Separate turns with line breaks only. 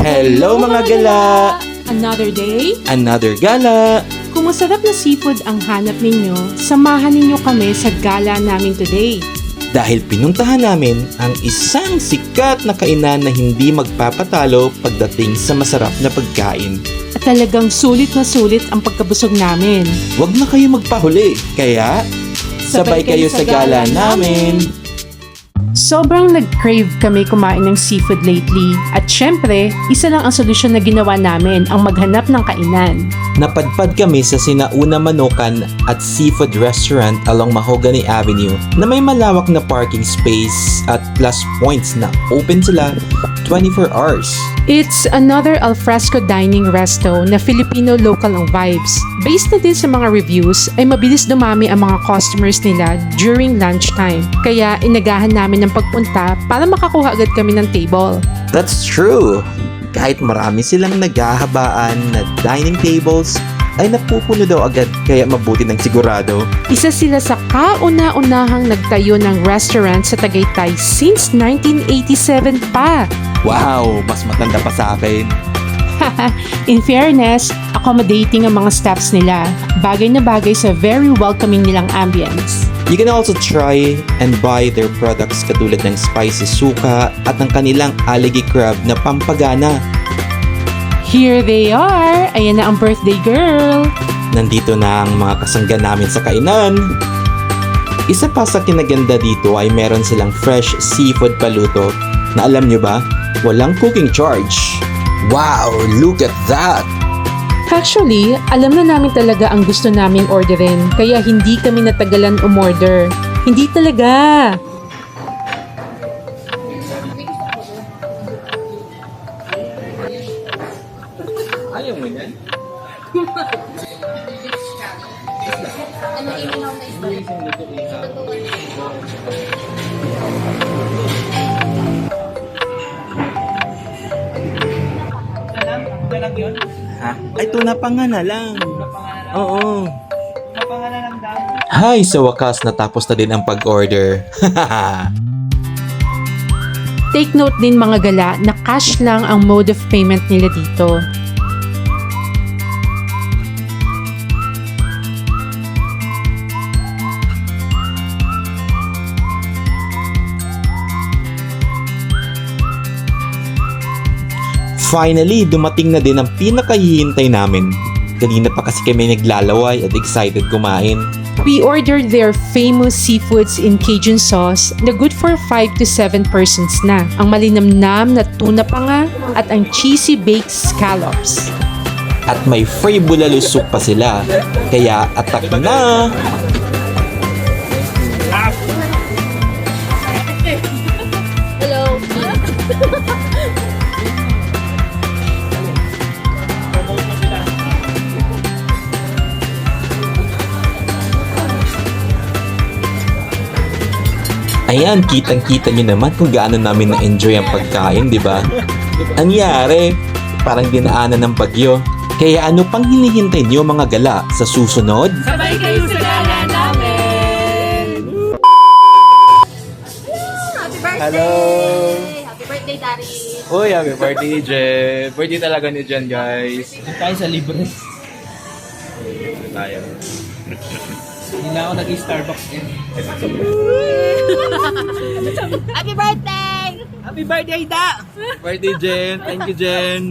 Hello mga gala!
Another day?
Another gala!
Kung masarap na seafood ang hanap ninyo, samahan ninyo kami sa gala namin today.
Dahil pinuntahan namin ang isang sikat na kainan na hindi magpapatalo pagdating sa masarap na pagkain.
At talagang sulit na sulit ang pagkabusog namin.
Huwag na kayo magpahuli, kaya sabay kayo sa gala namin!
Sobrang nag-crave kami kumain ng seafood lately. At syempre, isa lang ang solusyon na ginawa namin, ang maghanap ng kainan.
Napadpad kami sa Sinauna Manukan at Seafood Restaurant along Mahogany Avenue na may malawak na parking space at plus points na open sila 24 hours.
It's another alfresco dining resto na Filipino local ang vibes. Based na din sa mga reviews, ay mabilis dumami ang mga customers nila during lunchtime. Kaya inagahan namin ng pagpunta para makakuha agad kami ng table.
That's true! Kahit marami silang naghahabaan na dining tables, ay napupuno daw agad kaya mabuti ng sigurado.
Isa sila sa kauna-unahang nagtayo ng restaurant sa Tagaytay since 1987 pa.
Wow! Mas matanda pa sa akin.
In fairness, accommodating ang mga staffs nila. Bagay na bagay sa very welcoming nilang ambience.
You can also try and buy their products katulad ng spicy suka at ng kanilang aligi crab na pampagana.
Here they are! Ayan na ang birthday girl!
Nandito na ang mga kasangga namin sa kainan. Isa pa sa kinaganda dito ay meron silang fresh seafood paluto na alam nyo ba, walang cooking charge. Wow! Look at that!
Actually, alam na namin talaga ang gusto naming orderin, kaya hindi kami natagalan umorder. Hindi talaga!
Ayaw mo yan? Ha? Ay, tuna pa nga na lang. Oo. Hay, sa wakas natapos na din ang pag-order.
Take note din mga gala na cash lang ang mode of payment nila dito.
Finally, dumating na din ang pinakahihintay namin. Kanina pa kasi kami naglalaway at excited kumain.
We ordered their famous seafoods in Cajun sauce na good for 5 to 7 persons na. Ang malinamnam na tuna pa nga at ang cheesy baked scallops.
At may free bulalo soup pa sila. Kaya atak na!
Hello.
Ayan, kitang-kita nyo naman kung gaano namin na-enjoy ang pagkain, di ba? Nangyari, parang dinaanan ng bagyo. Kaya ano pang hinihintay nyo mga gala sa susunod?
Sabay kayo sa gala namin! Happy birthday!
Hello!
Happy birthday, Dari!
Uy, happy birthday, Jen. Birthday talaga ni Jen, guys.
Doon tayo sa libre.
Tayo.
Hindi na ako nag-Starbucks din.
Happy birthday!
Happy birthday, Da!
Birthday, Jen. Thank you, Jen.